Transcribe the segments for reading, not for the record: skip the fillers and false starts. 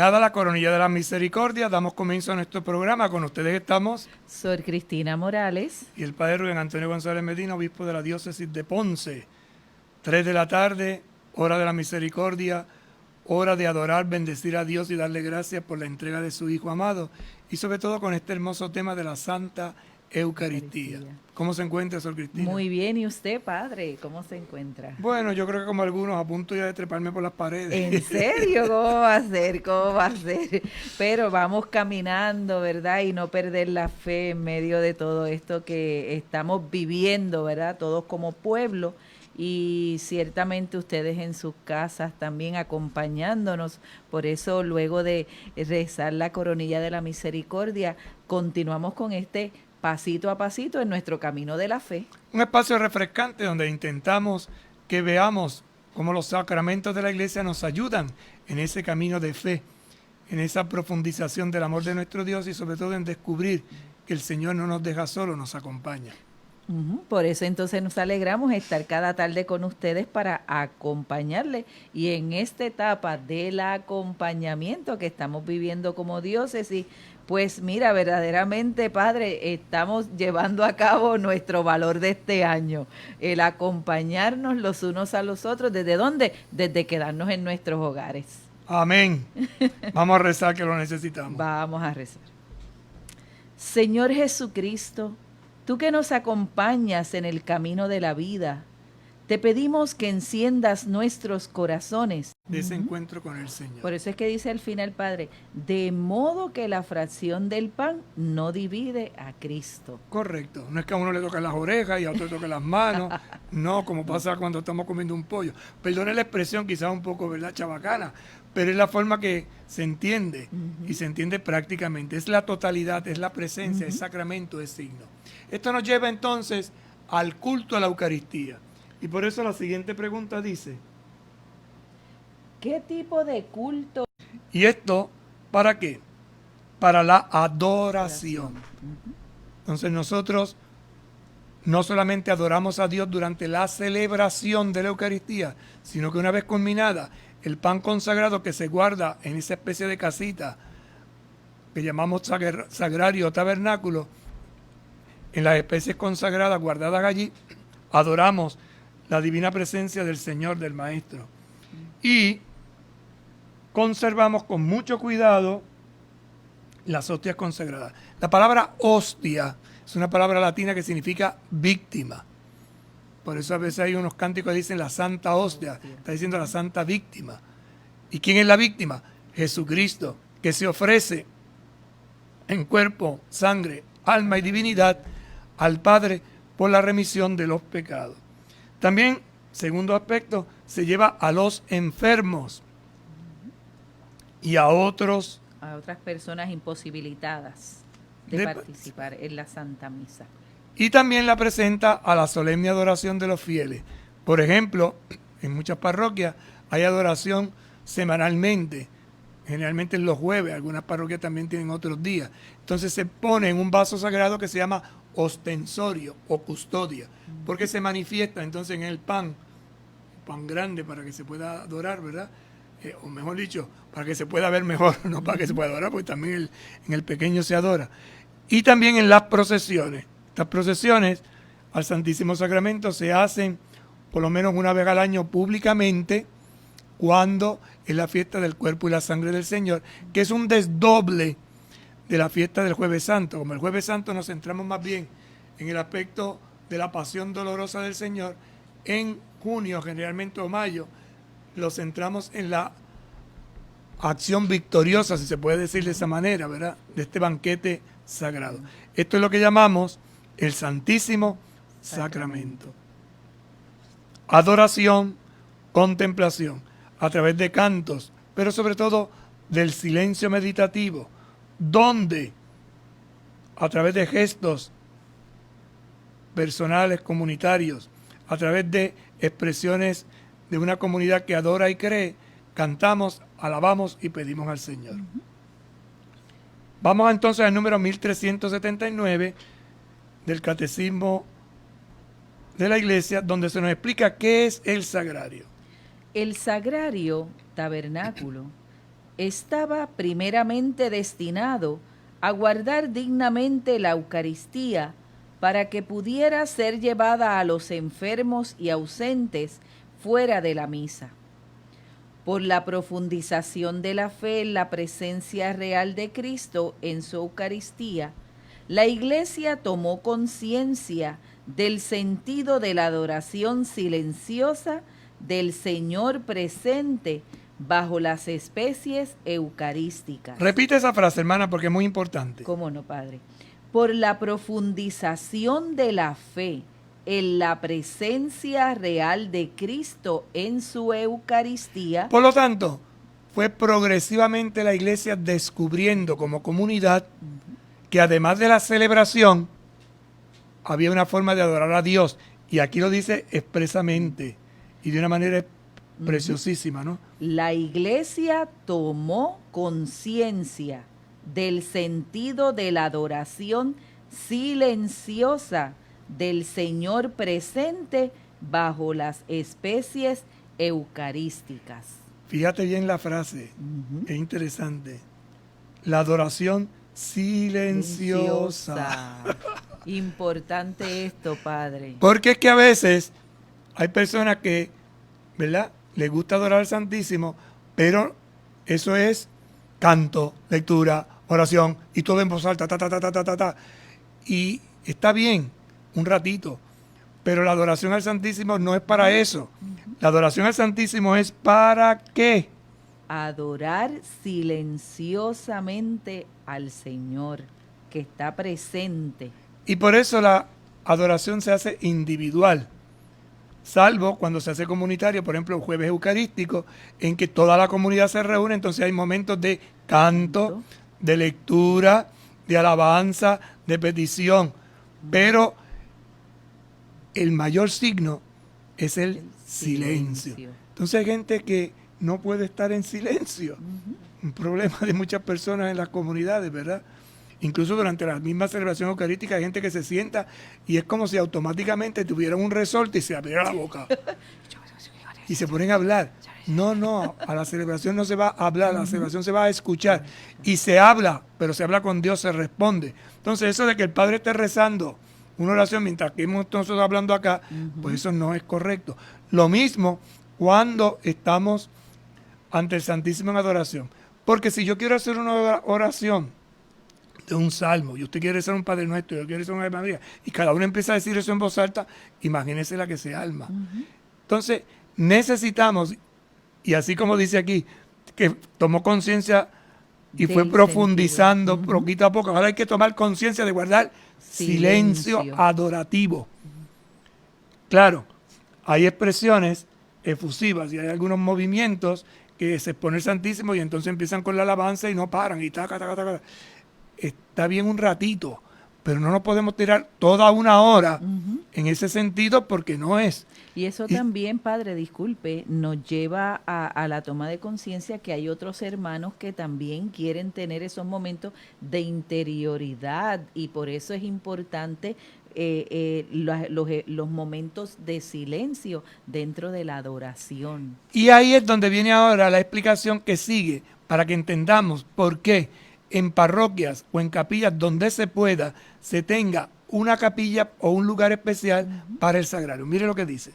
Terminada la coronilla de la misericordia, damos comienzo a nuestro programa. Con ustedes estamos Sor Cristina Morales y el padre Rubén Antonio González Medina, obispo de la diócesis de Ponce. 3 de la tarde, hora de la misericordia, hora de adorar, bendecir a Dios y darle gracias por la entrega de su Hijo amado y sobre todo con este hermoso tema de la Santa Eucaristía. ¿Cómo se encuentra, Sor Cristina? Muy bien, ¿y usted, padre? ¿Cómo se encuentra? Bueno, yo creo que como algunos, a punto ya de treparme por las paredes. ¿En serio? ¿Cómo va a ser? ¿Cómo va a ser? Pero vamos caminando, ¿verdad? Y no perder la fe en medio de todo esto que estamos viviendo, ¿verdad? Todos como pueblo. Y ciertamente ustedes en sus casas también acompañándonos. Por eso luego de rezar la coronilla de la misericordia, continuamos con este pasito a pasito en nuestro camino de la fe. Un espacio refrescante donde intentamos que veamos cómo los sacramentos de la Iglesia nos ayudan en ese camino de fe, en esa profundización del amor de nuestro Dios y sobre todo en descubrir que el Señor no nos deja solo, nos acompaña. Por eso entonces nos alegramos estar cada tarde con ustedes para acompañarles y en esta etapa del acompañamiento que estamos viviendo como diócesis, pues mira, verdaderamente, Padre, estamos llevando a cabo nuestro valor de este año, el acompañarnos los unos a los otros. ¿Desde dónde? Desde quedarnos en nuestros hogares. Amén. Vamos a rezar que lo necesitamos. Vamos a rezar. Señor Jesucristo, tú que nos acompañas en el camino de la vida, te pedimos que enciendas nuestros corazones. De ese encuentro con el Señor. Por eso es que dice al final, Padre, de modo que la fracción del pan no divide a Cristo. Correcto. No es que a uno le toquen las orejas y a otro le toquen las manos. No, como pasa cuando estamos comiendo un pollo. Perdone la expresión, quizás un poco, ¿verdad?, chabacana, pero es la forma que se entiende y se entiende prácticamente. Es la totalidad, es la presencia, es sacramento, es signo. Esto nos lleva entonces al culto a la Eucaristía. Y por eso la siguiente pregunta dice, ¿qué tipo de culto? ¿y esto para qué? Para la adoración. Entonces nosotros no solamente adoramos a Dios durante la celebración de la Eucaristía, sino que una vez culminada, el pan consagrado que se guarda en esa especie de casita que llamamos sagrario o tabernáculo, en las especies consagradas guardadas allí, adoramos la divina presencia del Señor, del Maestro. Y conservamos con mucho cuidado las hostias consagradas. La palabra hostia es una palabra latina que significa víctima. Por eso a veces hay unos cánticos que dicen la santa hostia, está diciendo la santa víctima. ¿Y quién es la víctima? Jesucristo, que se ofrece en cuerpo, sangre, alma y divinidad al Padre por la remisión de los pecados. También, segundo aspecto, se lleva a los enfermos y a otras personas imposibilitadas de participar en la Santa Misa. Y también la presenta a la solemne adoración de los fieles. Por ejemplo, en muchas parroquias hay adoración semanalmente, generalmente en los jueves, algunas parroquias también tienen otros días. Entonces se pone en un vaso sagrado que se llama ostensorio o custodia, porque se manifiesta entonces en el pan grande para que se pueda adorar, ¿verdad? O mejor dicho, para que se pueda ver mejor, no para que se pueda adorar, porque también en el pequeño se adora. Y también en las procesiones. Estas procesiones al Santísimo Sacramento se hacen por lo menos una vez al año públicamente, cuando es la fiesta del cuerpo y la sangre del Señor, que es un desdoble de la fiesta del Jueves Santo. Como el Jueves Santo nos centramos más bien en el aspecto de la pasión dolorosa del Señor, en junio, generalmente o mayo, lo centramos en la acción victoriosa, si se puede decir de esa manera, ¿verdad?, de este banquete sagrado. Esto es lo que llamamos el Santísimo Sacramento. Adoración, contemplación, a través de cantos, pero sobre todo del silencio meditativo, donde a través de gestos personales, comunitarios, a través de expresiones de una comunidad que adora y cree, cantamos, alabamos y pedimos al Señor. Vamos entonces al número 1379 del Catecismo de la Iglesia, donde se nos explica qué es el sagrario. El sagrario tabernáculo estaba primeramente destinado a guardar dignamente la Eucaristía para que pudiera ser llevada a los enfermos y ausentes fuera de la misa. Por la profundización de la fe en la presencia real de Cristo en su Eucaristía, la Iglesia tomó conciencia del sentido de la adoración silenciosa del Señor presente bajo las especies eucarísticas. Repite esa frase, hermana, porque es muy importante. ¿Cómo no, Padre? Por la profundización de la fe en la presencia real de Cristo en su Eucaristía. Por lo tanto, fue progresivamente la Iglesia descubriendo como comunidad que además de la celebración, había una forma de adorar a Dios. Y aquí lo dice expresamente y de una manera preciosísima, ¿no? La Iglesia tomó conciencia del sentido de la adoración silenciosa del Señor presente bajo las especies eucarísticas. Fíjate bien la frase, es interesante. La adoración silenciosa. Importante esto, Padre. Porque es que a veces hay personas que, ¿verdad?, les gusta adorar al Santísimo, pero eso es canto, lectura, oración y todo en voz alta, ta. Y está bien, un ratito, pero la adoración al Santísimo no es para eso. La adoración al Santísimo es ¿para qué? Adorar silenciosamente al Señor que está presente. Y por eso la adoración se hace individual, salvo cuando se hace comunitario, por ejemplo, el jueves eucarístico, en que toda la comunidad se reúne, entonces hay momentos de canto, de lectura, de alabanza, de petición. Pero el mayor signo es el silencio. Entonces hay gente que no puede estar en silencio. Un problema de muchas personas en las comunidades, ¿verdad? Incluso durante la misma celebración eucarística hay gente que se sienta y es como si automáticamente tuvieran un resorte y se abriera la boca. Y se ponen a hablar. No, a la celebración no se va a hablar, a la celebración se va a escuchar. Y se habla, pero se habla con Dios, se responde. Entonces eso de que el Padre esté rezando una oración mientras que estamos nosotros hablando acá, pues eso no es correcto. Lo mismo cuando estamos ante el Santísimo en adoración. Porque si yo quiero hacer una oración de un salmo, y usted quiere ser un Padre Nuestro, yo quiero ser una Ave María, y cada uno empieza a decir eso en voz alta, imagínese la que se alma. Entonces, necesitamos, y así como dice aquí, que tomó conciencia y fue profundizando poquito a poco. Ahora hay que tomar conciencia de guardar silencio adorativo. Claro, hay expresiones efusivas y hay algunos movimientos que se expone el Santísimo y entonces empiezan con la alabanza y no paran y taca. Está bien un ratito, pero no nos podemos tirar toda una hora en ese sentido porque no es. Y eso también, Padre, disculpe, nos lleva a la toma de conciencia que hay otros hermanos que también quieren tener esos momentos de interioridad y por eso es importante los momentos de silencio dentro de la adoración. Y ahí es donde viene ahora la explicación que sigue para que entendamos por qué en parroquias o en capillas donde se pueda, se tenga una capilla o un lugar especial para el sagrario. Mire lo que dice.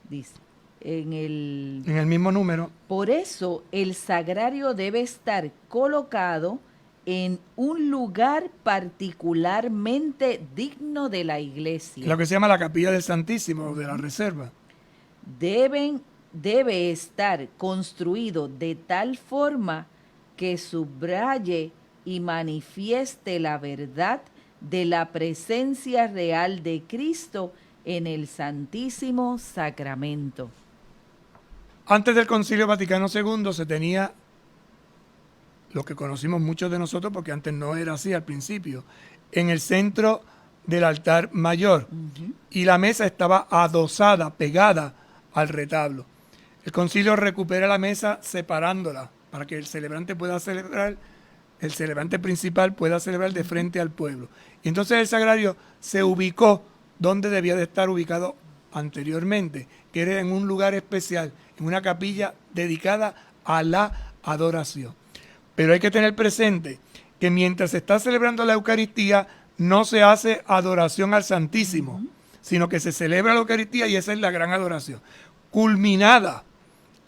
Dice, en el mismo número. Por eso el sagrario debe estar colocado en un lugar particularmente digno de la iglesia. Lo que se llama la capilla del Santísimo, de la reserva. Debe estar construido de tal forma que subraye y manifieste la verdad de la presencia real de Cristo en el Santísimo Sacramento. Antes del Concilio Vaticano II se tenía lo que conocimos muchos de nosotros, porque antes no era así al principio, en el centro del altar mayor. Y la mesa estaba adosada, pegada al retablo. El concilio recupera la mesa separándola para que el celebrante pueda celebrar, el celebrante principal pueda celebrar de frente al pueblo. Y entonces el sagrario se ubicó donde debía de estar ubicado anteriormente, que era en un lugar especial, en una capilla dedicada a la adoración. Pero hay que tener presente que mientras se está celebrando la Eucaristía, no se hace adoración al Santísimo, sino que se celebra la Eucaristía y esa es la gran adoración. Culminada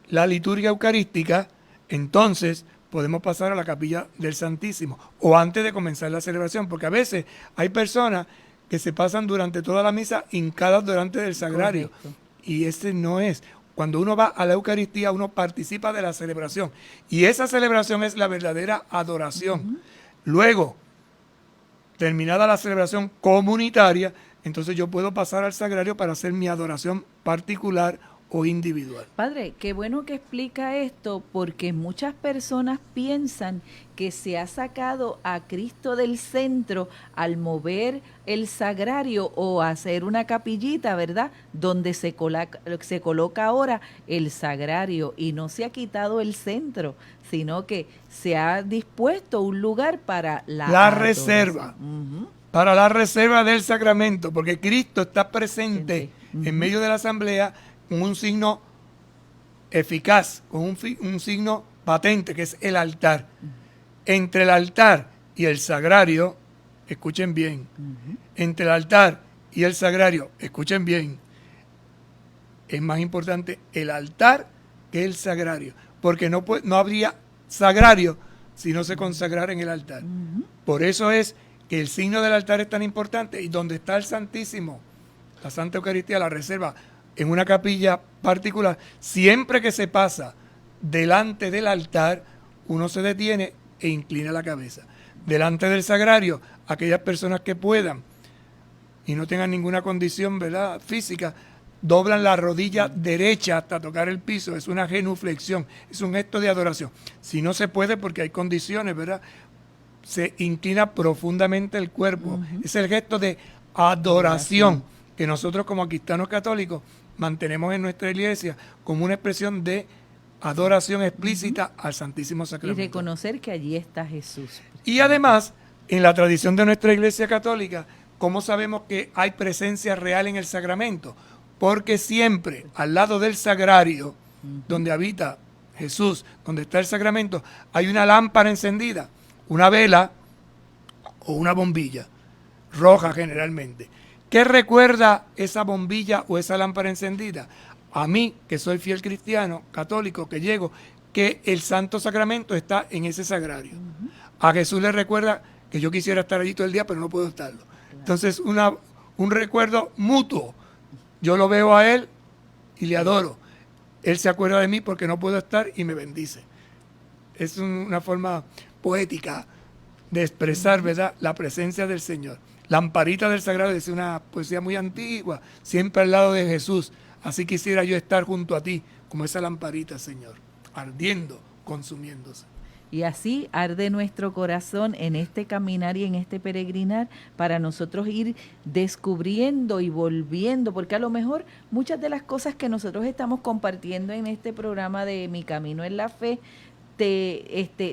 la liturgia eucarística, entonces podemos pasar a la capilla del Santísimo o antes de comenzar la celebración, porque a veces hay personas que se pasan durante toda la misa hincadas delante del sagrario. Correcto. Y ese no es. Cuando uno va a la Eucaristía, uno participa de la celebración. Y esa celebración es la verdadera adoración. Luego, terminada la celebración comunitaria, entonces yo puedo pasar al sagrario para hacer mi adoración particular o individual. Padre, qué bueno que explica esto, porque muchas personas piensan que se ha sacado a Cristo del centro al mover el sagrario o hacer una capillita, ¿verdad? Donde se coloca ahora el sagrario y no se ha quitado el centro, sino que se ha dispuesto un lugar para la reserva. Para la reserva del sacramento, porque Cristo está presente en medio de la asamblea con un signo eficaz, con un signo patente, que es el altar. Entre el altar y el sagrario, escuchen bien, entre el altar y el sagrario, escuchen bien, es más importante el altar que el sagrario, porque no habría sagrario si no se consagrara en el altar. Por eso es que el signo del altar es tan importante y donde está el Santísimo, la Santa Eucaristía, la reserva en una capilla particular, siempre que se pasa delante del altar, uno se detiene e inclina la cabeza. Delante del sagrario, aquellas personas que puedan y no tengan ninguna condición, ¿verdad?, física, doblan la rodilla derecha hasta tocar el piso. Es una genuflexión, es un gesto de adoración. Si no se puede, porque hay condiciones, ¿verdad?, se inclina profundamente el cuerpo. Es el gesto de adoración que nosotros como cristianos católicos mantenemos en nuestra iglesia como una expresión de adoración explícita al Santísimo Sacramento. Y reconocer que allí está Jesús. Y además, en la tradición de nuestra iglesia católica, ¿cómo sabemos que hay presencia real en el sacramento? Porque siempre al lado del sagrario, donde habita Jesús, donde está el sacramento, hay una lámpara encendida, una vela o una bombilla, roja generalmente. ¿Qué recuerda esa bombilla o esa lámpara encendida? A mí, que soy fiel cristiano, católico, que llego, que el Santo Sacramento está en ese sagrario. A Jesús le recuerda que yo quisiera estar allí todo el día, pero no puedo estarlo. Entonces, un recuerdo mutuo. Yo lo veo a Él y le adoro. Él se acuerda de mí porque no puedo estar y me bendice. Es una forma poética de expresar, ¿verdad?, la presencia del Señor. Lamparita del Sagrado es una poesía muy antigua, siempre al lado de Jesús. Así quisiera yo estar junto a ti, como esa lamparita, Señor, ardiendo, consumiéndose. Y así arde nuestro corazón en este caminar y en este peregrinar para nosotros ir descubriendo y volviendo, porque a lo mejor muchas de las cosas que nosotros estamos compartiendo en este programa de Mi Camino en la Fe,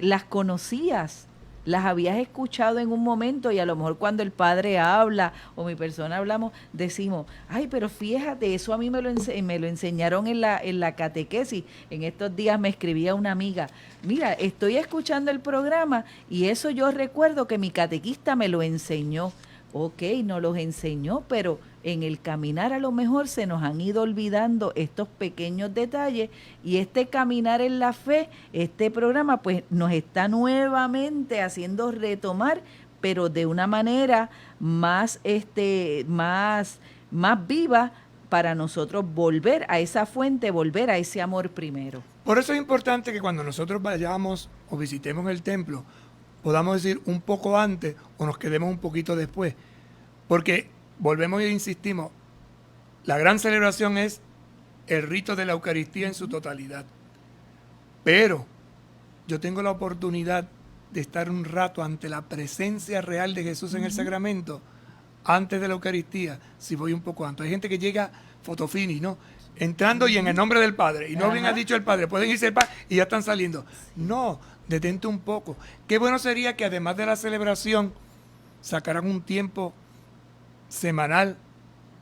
las conocías, las habías escuchado en un momento y a lo mejor cuando el padre habla o mi persona hablamos, decimos, ay, pero fíjate, eso a mí me lo enseñaron en la catequesis. En estos días me escribía una amiga, mira, estoy escuchando el programa y eso yo recuerdo que mi catequista me lo enseñó. Ok, nos los enseñó, pero en el caminar a lo mejor se nos han ido olvidando estos pequeños detalles y este caminar en la fe, este programa pues nos está nuevamente haciendo retomar, pero de una manera más viva para nosotros volver a esa fuente, volver a ese amor primero. Por eso es importante que cuando nosotros vayamos o visitemos el templo, podamos decir un poco antes o nos quedemos un poquito después. Porque, volvemos e insistimos, la gran celebración es el rito de la Eucaristía en su totalidad. Pero yo tengo la oportunidad de estar un rato ante la presencia real de Jesús en el sacramento, antes de la Eucaristía, si voy un poco antes. Hay gente que llega fotofini, ¿no? Entrando y en el nombre del Padre. Y no bien ha dicho el Padre, pueden irse al Padre y ya están saliendo. No, detente un poco. Qué bueno sería que además de la celebración, sacaran un tiempo semanal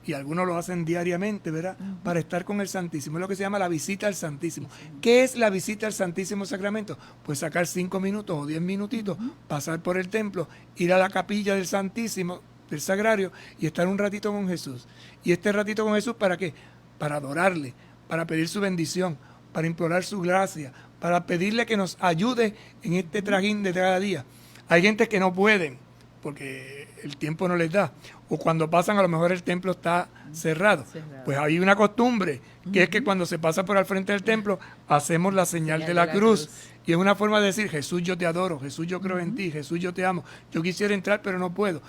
y algunos lo hacen diariamente, ¿verdad? Para estar con el Santísimo. Es lo que se llama la visita al Santísimo. ¿Qué es la visita al Santísimo Sacramento? Pues sacar 5 minutos o 10 minutitos, pasar por el templo, ir a la capilla del Santísimo, del Sagrario, y estar un ratito con Jesús. ¿Y este ratito con Jesús para qué? Para adorarle, para pedir su bendición, para implorar su gracia, para pedirle que nos ayude en este trajín de cada día. Hay gente que no pueden, porque el tiempo no les da, o cuando pasan a lo mejor el templo está cerrado. Pues hay una costumbre, que es que cuando se pasa por al frente del templo, hacemos la señal de la cruz. Y es una forma de decir, Jesús, yo te adoro, Jesús, yo creo en ti, Jesús, yo te amo. Yo quisiera entrar, pero no puedo.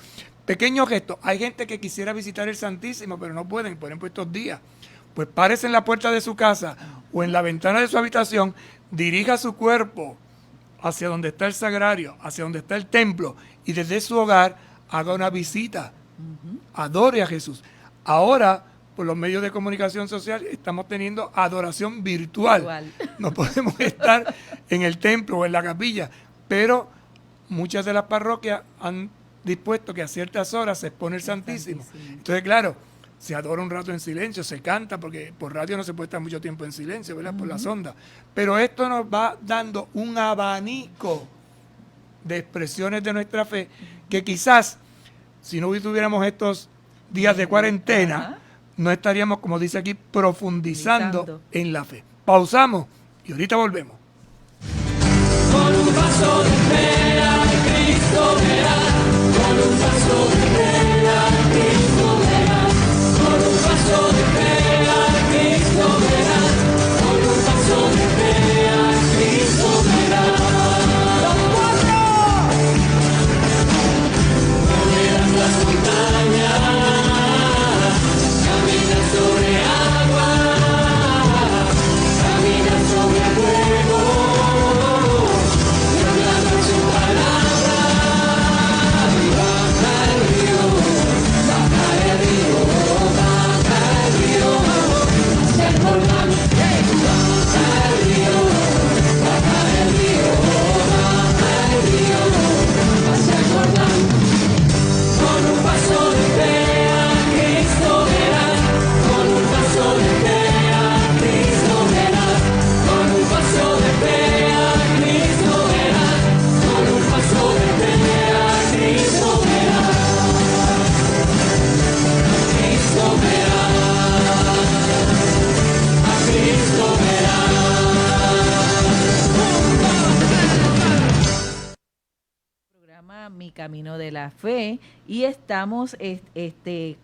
Pequeño gesto, hay gente que quisiera visitar el Santísimo, pero no pueden, por ejemplo, estos días. Pues párese en la puerta de su casa o en la ventana de su habitación, dirija su cuerpo hacia donde está el sagrario, hacia donde está el templo, y desde su hogar haga una visita. Adore a Jesús. Ahora, por los medios de comunicación social, estamos teniendo adoración virtual. No podemos estar en el templo o en la capilla, pero muchas de las parroquias han dispuesto que a ciertas horas se expone el Santísimo. Entonces, claro, se adora un rato en silencio, se canta, porque por radio no se puede estar mucho tiempo en silencio, ¿verdad? Por las ondas. Pero esto nos va dando un abanico de expresiones de nuestra fe que quizás, si no tuviéramos estos días de cuarentena, no estaríamos, como dice aquí, profundizando en la fe. Pausamos y ahorita volvemos. Con un paso de fe a Cristo verás, con un paso de fe a Cristo verás, con un paso de fe a Cristo verás, con un paso de fe a Cristo verás. ¡Los cuatro! Moverás las montañas, caminas sobre agua, caminas sobre fuego. Mi Camino de la Fe, y estamos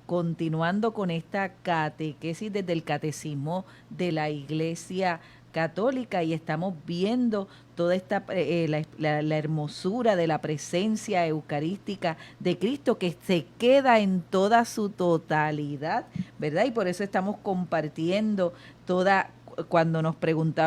continuando con esta catequesis desde el Catecismo de la Iglesia Católica, y estamos viendo toda esta la hermosura de la presencia eucarística de Cristo, que se queda en toda su totalidad, ¿verdad? Y por eso estamos compartiendo cuando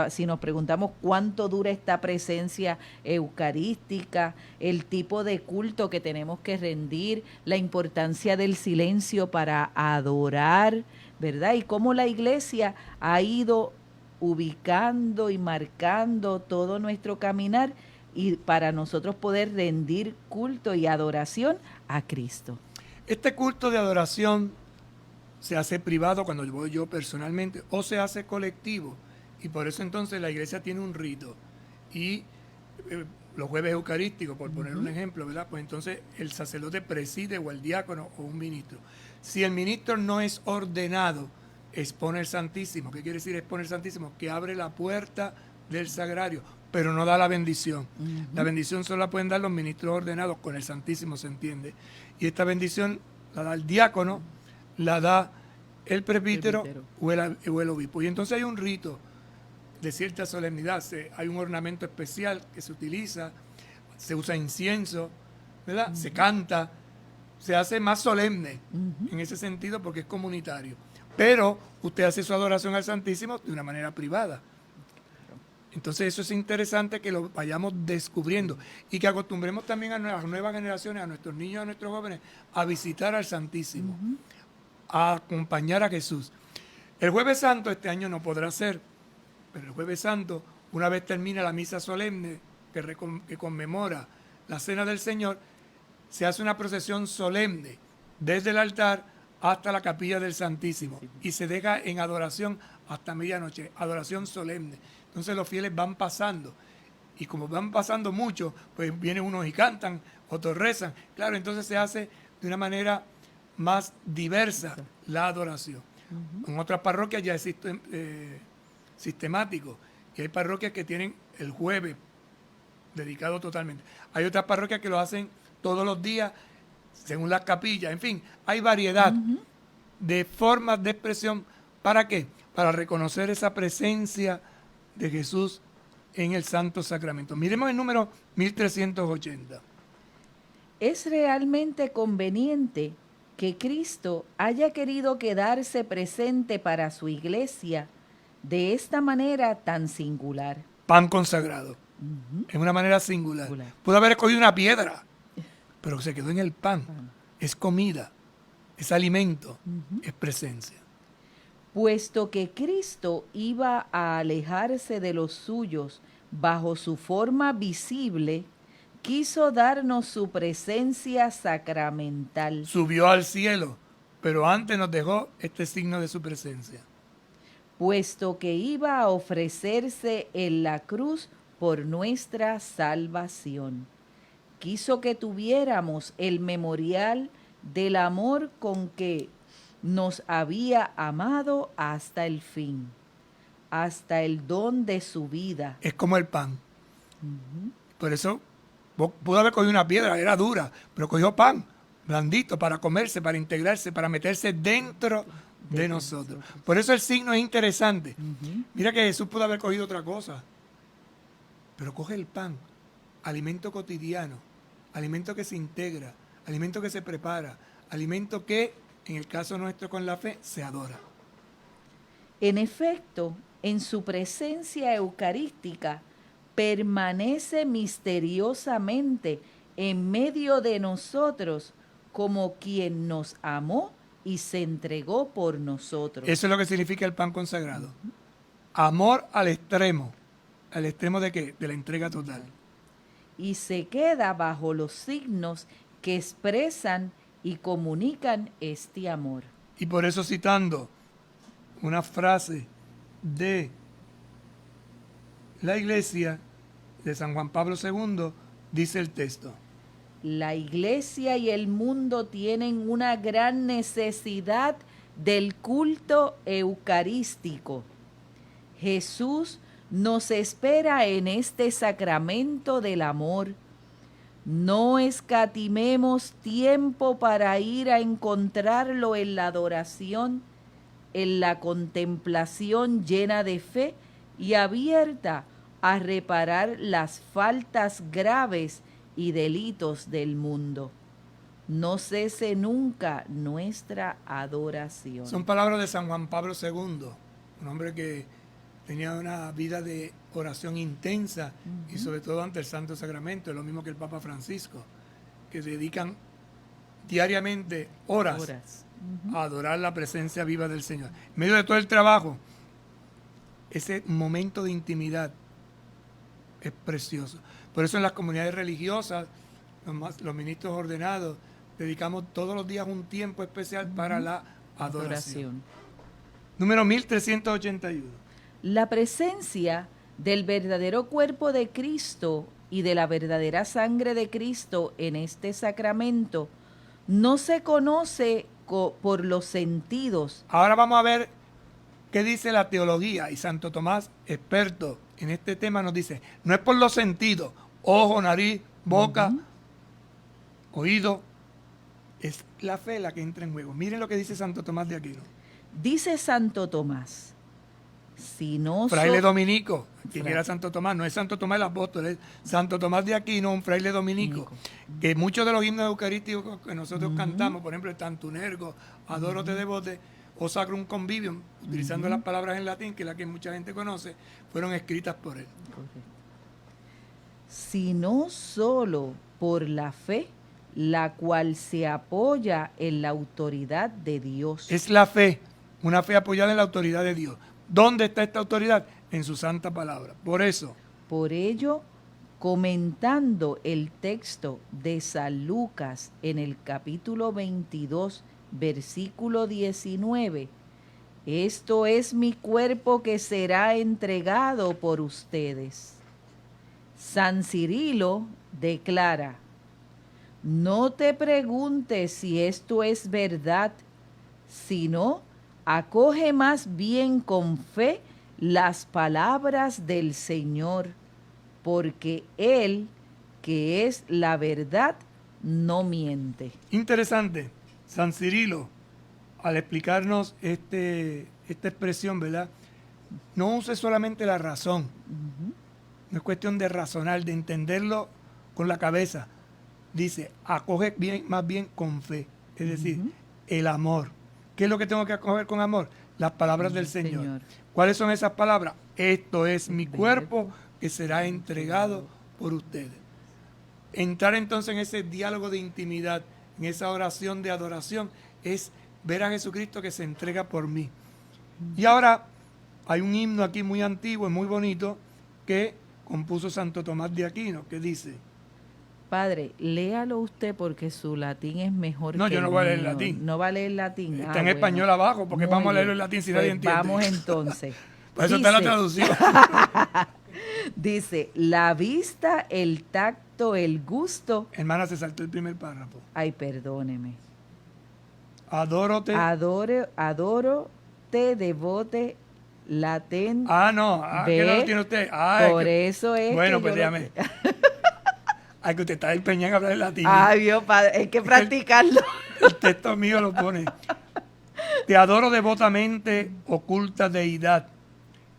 si nos preguntamos cuánto dura esta presencia eucarística, el tipo de culto que tenemos que rendir, la importancia del silencio para adorar, ¿verdad? Y cómo la Iglesia ha ido ubicando y marcando todo nuestro caminar, y para nosotros poder rendir culto y adoración a Cristo. Este culto de adoración se hace privado cuando voy yo personalmente, o se hace colectivo, y por eso entonces la iglesia tiene un rito, y los jueves eucarísticos, por poner un ejemplo, ¿verdad? Pues entonces el sacerdote preside, o el diácono, o un ministro. Si el ministro no es ordenado, expone el Santísimo. ¿Qué quiere decir expone el Santísimo? Que abre la puerta del sagrario, pero no da la bendición. La bendición solo la pueden dar los ministros ordenados, con el Santísimo se entiende, y esta bendición la da el diácono, la da el presbítero o el obispo. Y entonces hay un rito de cierta solemnidad, hay un ornamento especial que se utiliza, se usa incienso, ¿verdad? Se canta, se hace más solemne en ese sentido, porque es comunitario. Pero usted hace su adoración al Santísimo de una manera privada. Entonces eso es interesante que lo vayamos descubriendo, y que acostumbremos también a las nuevas generaciones, a nuestros niños, a nuestros jóvenes, a visitar al Santísimo, a acompañar a Jesús. El Jueves Santo este año no podrá ser, pero el Jueves Santo, una vez termina la misa solemne que conmemora la Cena del Señor, se hace una procesión solemne desde el altar hasta la capilla del Santísimo y se deja en adoración hasta medianoche, adoración solemne. Entonces los fieles van pasando y como van pasando mucho, pues vienen unos y cantan, otros rezan. Claro, entonces se hace de una manera más diversa la adoración. En otras parroquias ya es sistemático y hay parroquias que tienen el jueves dedicado totalmente. Hay otras parroquias que lo hacen todos los días según las capillas. En fin, hay variedad de formas de expresión. ¿Para qué? Para reconocer esa presencia de Jesús en el Santo Sacramento. Miremos el número 1380. Es realmente conveniente que Cristo haya querido quedarse presente para su iglesia de esta manera tan singular. Pan consagrado. Es una manera singular. Pudo haber escogido una piedra, pero se quedó en el pan. Es comida, es alimento, es presencia. Puesto que Cristo iba a alejarse de los suyos bajo su forma visible, quiso darnos su presencia sacramental. Subió al cielo, pero antes nos dejó este signo de su presencia. Puesto que iba a ofrecerse en la cruz por nuestra salvación. Quiso que tuviéramos el memorial del amor con que nos había amado hasta el fin, hasta el don de su vida. Es como el pan. Por eso pudo haber cogido una piedra, era dura, pero cogió pan, blandito, para comerse, para integrarse, para meterse dentro de nosotros. Por eso el signo es interesante. Mira que Jesús pudo haber cogido otra cosa, pero coge el pan, alimento cotidiano, alimento que se integra, alimento que se prepara, alimento que, en el caso nuestro con la fe, se adora. En efecto, en su presencia eucarística, permanece misteriosamente en medio de nosotros como quien nos amó y se entregó por nosotros. Eso es lo que significa el pan consagrado. Amor al extremo. ¿Al extremo de qué? De la entrega total. Y se queda bajo los signos que expresan y comunican este amor. Y por eso, citando una frase de la Iglesia de San Juan Pablo II, dice el texto: la Iglesia y el mundo tienen una gran necesidad del culto eucarístico. Jesús nos espera en este sacramento del amor. No escatimemos tiempo para ir a encontrarlo en la adoración, en la contemplación llena de fe y abierta a reparar las faltas graves y delitos del mundo. No cese nunca nuestra adoración. Son palabras de San Juan Pablo II, un hombre que tenía una vida de oración intensa y sobre todo ante el Santo Sacramento, es lo mismo que el Papa Francisco, que dedican diariamente horas a adorar la presencia viva del Señor. En medio de todo el trabajo, ese momento de intimidad es precioso. Por eso en las comunidades religiosas, los ministros ordenados, dedicamos todos los días un tiempo especial para la adoración. Número 1381. La presencia del verdadero cuerpo de Cristo y de la verdadera sangre de Cristo en este sacramento no se conoce por los sentidos. Ahora vamos a ver qué dice la teología, y Santo Tomás, experto en este tema, nos dice: no es por los sentidos, ojo, nariz, boca, oído, es la fe la que entra en juego. Miren lo que dice Santo Tomás de Aquino. Dice Santo Tomás, si no fraile dominico, quien era Santo Tomás, no es Santo Tomás el apóstol, es Santo Tomás de Aquino, un fraile dominico, que muchos de los himnos eucarísticos que nosotros cantamos, por ejemplo el Tantunergo, Adoro te devote, o Sacrum Convivium, utilizando las palabras en latín, que es la que mucha gente conoce, fueron escritas por él. Sino solo por la fe, la cual se apoya en la autoridad de Dios. Es la fe, una fe apoyada en la autoridad de Dios. ¿Dónde está esta autoridad? En su santa palabra. Por eso. Por ello, comentando el texto de San Lucas en el capítulo 22, versículo 19. Esto es mi cuerpo que será entregado por ustedes. San Cirilo declara: no te preguntes si esto es verdad, sino acoge más bien con fe las palabras del Señor, porque Él, que es la verdad, no miente. Interesante. San Cirilo, al explicarnos esta expresión, ¿verdad? No use solamente la razón. No es cuestión de razonar, de entenderlo con la cabeza. Dice, acoge más bien con fe. Es decir, el amor. ¿Qué es lo que tengo que acoger con amor? Las palabras del Señor. ¿Cuáles son esas palabras? Esto es mi cuerpo que será entregado por ustedes. Entrar entonces en ese diálogo de intimidad, en esa oración de adoración, es ver a Jesucristo que se entrega por mí. Y ahora hay un himno aquí muy antiguo y muy bonito que compuso Santo Tomás de Aquino, que dice... Padre, léalo usted porque su latín es mejor No, que yo no el voy a leer mío. latín. No va a leer latín. Está en español abajo, porque Muy vamos a leerlo bien. en latín si Pues nadie entiende. vamos entonces. Por eso está la traducción. Dice, la vista, el tacto, el gusto. Hermana, se saltó el primer párrafo. Ay, perdóneme. Adórote. Adoro, te devote, latente. Ah, no. ¿Qué no lo tiene usted? Por eso es bueno, que pues yo dígame. Ay, que usted está empeñado en hablar en latín. Ay, Dios Padre, hay que practicarlo. El texto mío lo pone. Te adoro devotamente, oculta deidad,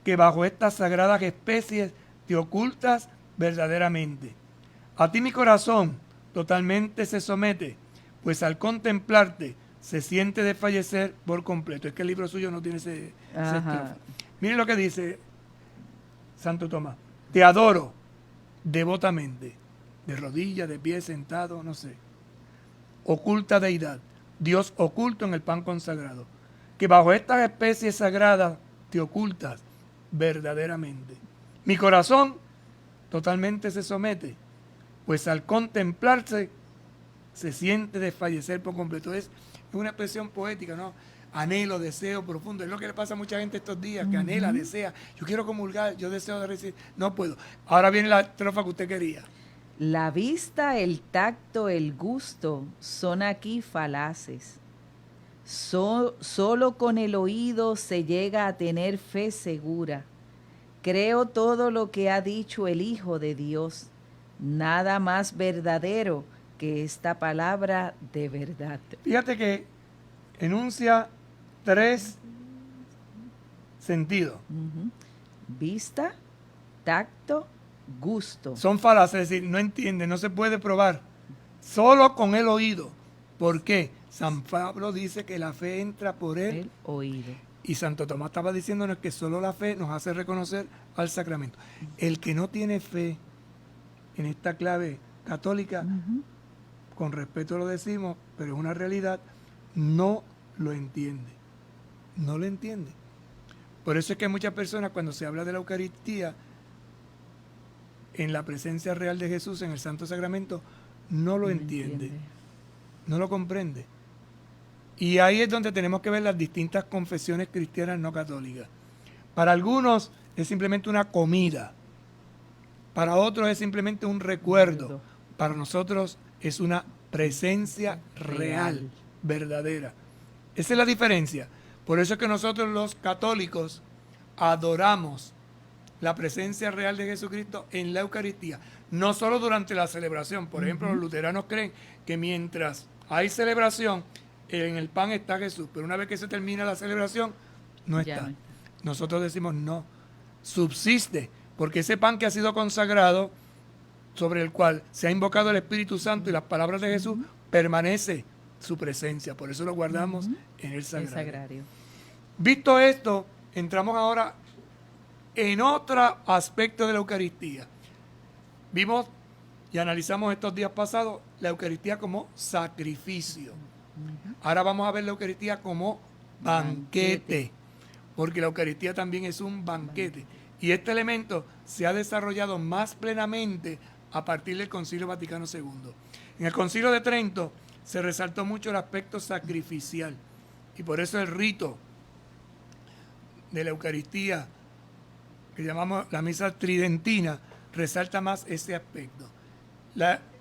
que bajo estas sagradas especies te ocultas verdaderamente. A ti mi corazón totalmente se somete, pues al contemplarte se siente desfallecer por completo. Es que el libro suyo no tiene ese estrofa. Miren lo que dice Santo Tomás. Te adoro devotamente, de rodillas, de pie, sentado, no sé. Oculta deidad, Dios oculto en el pan consagrado, que bajo estas especies sagradas te ocultas verdaderamente. Mi corazón totalmente se somete, pues al contemplarse se siente desfallecer por completo. Es una expresión poética, ¿no? Anhelo, deseo profundo. Es lo que le pasa a mucha gente estos días, que anhela, desea. Yo quiero comulgar, yo deseo de recibir. No puedo. Ahora viene la estrofa que usted quería. La vista, el tacto, el gusto son aquí falaces. Solo con el oído se llega a tener fe segura. Creo todo lo que ha dicho el Hijo de Dios. Nada más verdadero que esta palabra de verdad. Fíjate que enuncia 3 sentidos. Vista, tacto, gusto. Son falaces, es decir, no entiende, no se puede probar. Solo con el oído. ¿Por qué? San Pablo dice que la fe entra por El oído. Y Santo Tomás estaba diciéndonos que solo la fe nos hace reconocer al sacramento. El que no tiene fe en esta clave católica, con respeto lo decimos, pero es una realidad, no lo entiende. No lo entiende. Por eso es que muchas personas, cuando se habla de la Eucaristía, en la presencia real de Jesús, en el Santo Sacramento, no lo entiende. No lo comprende. Y ahí es donde tenemos que ver las distintas confesiones cristianas no católicas. Para algunos es simplemente una comida. Para otros es simplemente un recuerdo. Para nosotros es una presencia real, verdadera. Esa es la diferencia. Por eso es que nosotros los católicos adoramos la presencia real de Jesucristo en la Eucaristía. No solo durante la celebración. Por ejemplo, los luteranos creen que mientras hay celebración, en el pan está Jesús, pero una vez que se termina la celebración, no está. Nosotros decimos no, subsiste, porque ese pan que ha sido consagrado, sobre el cual se ha invocado el Espíritu Santo y las palabras de Jesús, permanece su presencia. Por eso lo guardamos en el sagrario. Visto esto, entramos ahora en otro aspecto de la Eucaristía. Vimos y analizamos estos días pasados la Eucaristía como sacrificio. Ahora vamos a ver la Eucaristía como banquete, porque la Eucaristía también es un banquete. Y este elemento se ha desarrollado más plenamente a partir del Concilio Vaticano II. En el Concilio de Trento se resaltó mucho el aspecto sacrificial. Y por eso el rito de la Eucaristía, que llamamos la misa tridentina, resalta más ese aspecto.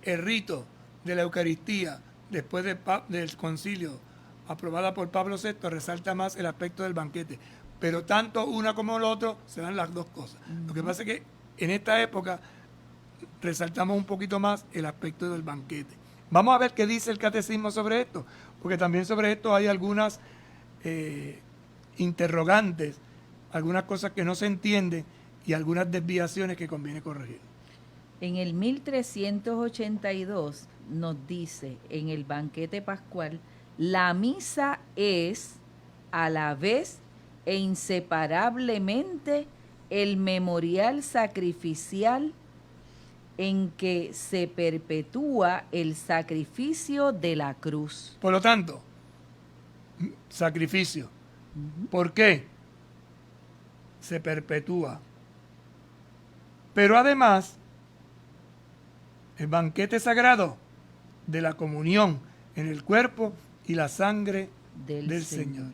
El rito de la Eucaristía, después del concilio, aprobada por Pablo VI, resalta más el aspecto del banquete. Pero tanto una como el otro se dan las dos cosas. Lo que pasa es que en esta época resaltamos un poquito más el aspecto del banquete. Vamos a ver qué dice el catecismo sobre esto, porque también sobre esto hay algunas interrogantes, algunas cosas que no se entienden y algunas desviaciones que conviene corregir. En el 1382 nos dice, en el banquete pascual, la misa es a la vez e inseparablemente el memorial sacrificial en que se perpetúa el sacrificio de la cruz. Por lo tanto, sacrificio. ¿Por qué? Se perpetúa. Pero además, el banquete sagrado de la comunión en el cuerpo y la sangre del Señor.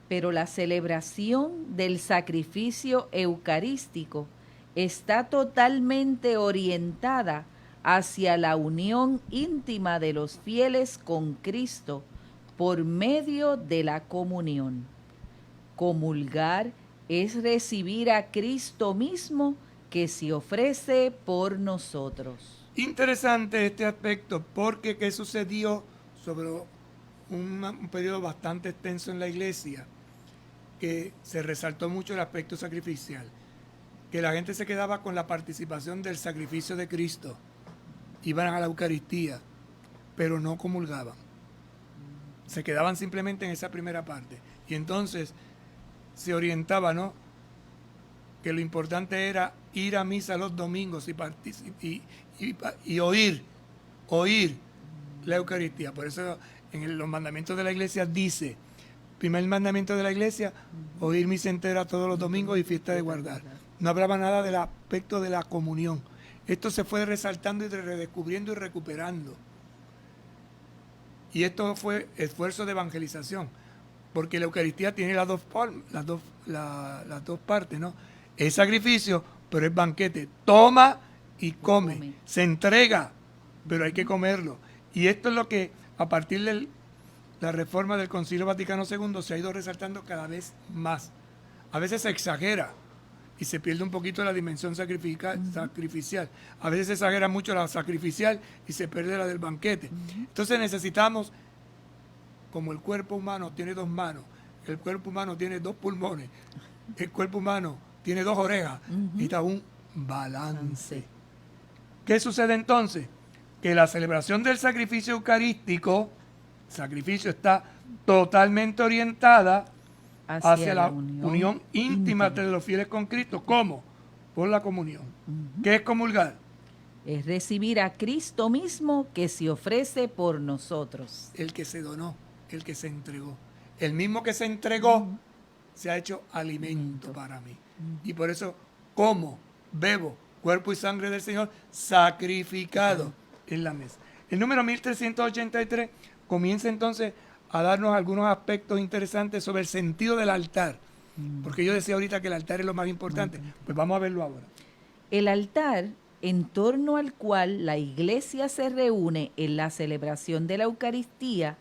Pero la celebración del sacrificio eucarístico está totalmente orientada hacia la unión íntima de los fieles con Cristo por medio de la comunión. Comulgar es recibir a Cristo mismo que se ofrece por nosotros. Interesante este aspecto, porque ¿qué sucedió sobre un periodo bastante extenso en la iglesia? Que se resaltó mucho el aspecto sacrificial, que la gente se quedaba con la participación del sacrificio de Cristo, iban a la Eucaristía, pero no comulgaban, se quedaban simplemente en esa primera parte, y entonces se orientaba, ¿no?, que lo importante era ir a misa los domingos y oír la Eucaristía. Por eso en los mandamientos de la iglesia dice, primer mandamiento de la iglesia, oír misa entera todos los domingos y fiesta de guardar. No hablaba nada del aspecto de la comunión. Esto se fue resaltando y redescubriendo y recuperando. Y esto fue esfuerzo de evangelización, porque la Eucaristía tiene las dos partes, ¿no? Es sacrificio, pero es banquete. Toma y come. Se entrega, pero hay que comerlo. Y esto es lo que, a partir de la reforma del Concilio Vaticano II, se ha ido resaltando cada vez más. A veces se exagera y se pierde un poquito la dimensión sacrificial. A veces se exagera mucho la sacrificial y se pierde la del banquete. Entonces necesitamos, como el cuerpo humano tiene dos manos, el cuerpo humano tiene dos pulmones, el cuerpo humano tiene dos orejas, necesita un balance. ¿Qué sucede entonces? Que la celebración del sacrificio eucarístico, sacrificio está totalmente orientada hacia la unión íntima de los fieles con Cristo. ¿Cómo? Por la comunión. ¿Qué es comulgar? Es recibir a Cristo mismo que se ofrece por nosotros. El que se donó, el que se entregó. El mismo que se entregó se ha hecho alimento para mí. Y por eso como, bebo, cuerpo y sangre del Señor sacrificado en la mesa. El número 1383 comienza entonces a darnos algunos aspectos interesantes sobre el sentido del altar. Porque yo decía ahorita que el altar es lo más importante. Pues vamos a verlo ahora. El altar, en torno al cual la iglesia se reúne en la celebración de la Eucaristía,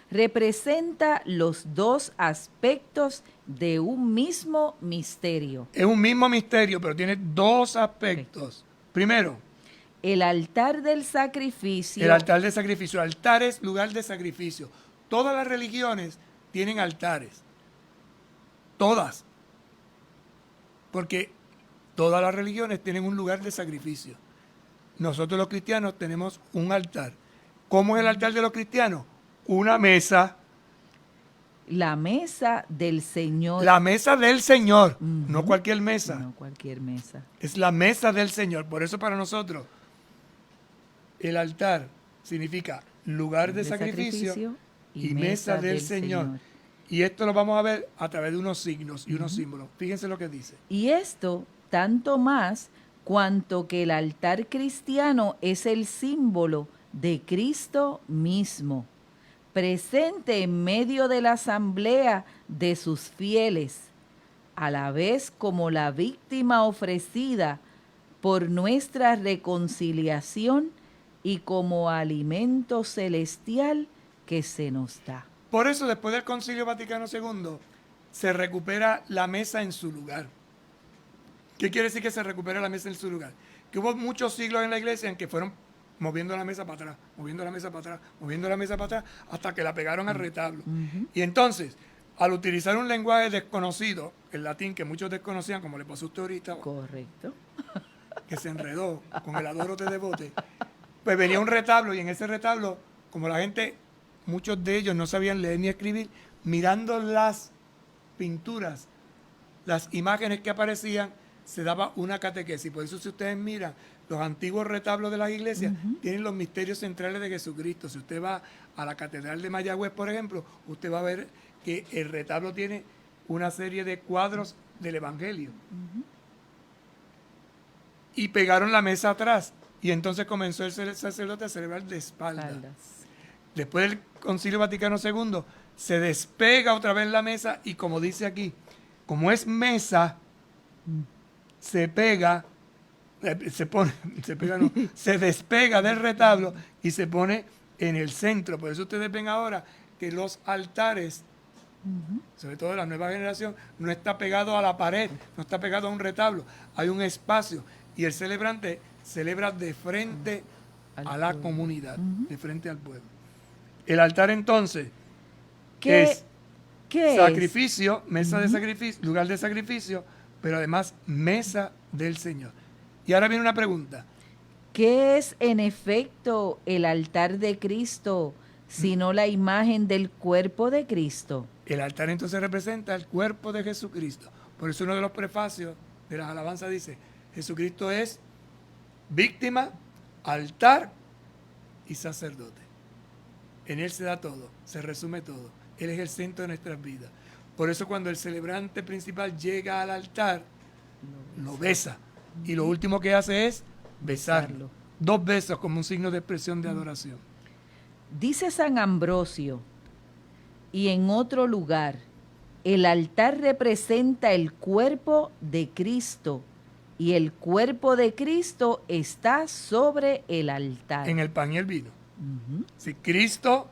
representa los dos aspectos de un mismo misterio. Es un mismo misterio, pero tiene dos aspectos. Primero, el altar del sacrificio. El altar del sacrificio. Altar es lugar de sacrificio. Todas las religiones tienen altares. Todas. Porque todas las religiones tienen un lugar de sacrificio. Nosotros los cristianos tenemos un altar. ¿Cómo es el altar de los cristianos? Una mesa. La mesa del Señor. La mesa del Señor, no cualquier mesa. No cualquier mesa. Es la mesa del Señor. Por eso para nosotros el altar significa lugar de sacrificio y mesa del Señor. Y esto lo vamos a ver a través de unos signos y unos símbolos. Fíjense lo que dice. Y esto tanto más cuanto que el altar cristiano es el símbolo de Cristo mismo, presente en medio de la asamblea de sus fieles, a la vez como la víctima ofrecida por nuestra reconciliación y como alimento celestial que se nos da. Por eso, después del Concilio Vaticano II, se recupera la mesa en su lugar. ¿Qué quiere decir que se recupera la mesa en su lugar? Que hubo muchos siglos en la iglesia en que fueron moviendo la mesa para atrás, moviendo la mesa para atrás, moviendo la mesa para atrás, hasta que la pegaron al retablo. Y entonces, al utilizar un lenguaje desconocido, el latín que muchos desconocían, como le pasó a usted ahorita, Correcto. que se enredó con el adoro te devote, pues venía un retablo, y en ese retablo, como la gente, muchos de ellos no sabían leer ni escribir, mirando las pinturas, las imágenes que aparecían, se daba una catequesis. Por eso, si ustedes miran los antiguos retablos de las iglesias, tienen los misterios centrales de Jesucristo. Si usted va a la Catedral de Mayagüez, por ejemplo, usted va a ver que el retablo tiene una serie de cuadros del Evangelio. Y pegaron la mesa atrás. Y entonces comenzó el sacerdote a celebrar de espaldas. Después del Concilio Vaticano II, se despega otra vez la mesa y, como dice aquí, como es mesa, se pega, se despega del retablo y se pone en el centro. Por eso ustedes ven ahora que los altares, sobre todo de la nueva generación, no está pegado a la pared, no está pegado a un retablo, hay un espacio y el celebrante celebra de frente a la comunidad, de frente al pueblo. El altar entonces es sacrificio, mesa de sacrificio, lugar de sacrificio, pero además mesa del Señor. Y ahora viene una pregunta. ¿Qué es en efecto el altar de Cristo, sino la imagen del cuerpo de Cristo? El altar entonces representa el cuerpo de Jesucristo. Por eso uno de los prefacios de las alabanzas dice, Jesucristo es víctima, altar y sacerdote. En Él se da todo, se resume todo. Él es el centro de nuestras vidas. Por eso cuando el celebrante principal llega al altar, lo besa. Y lo último que hace es besarlo. 2 besos como un signo de expresión de adoración. Dice San Ambrosio, y en otro lugar, el altar representa el cuerpo de Cristo, y el cuerpo de Cristo está sobre el altar. En el pan y el vino. Si Cristo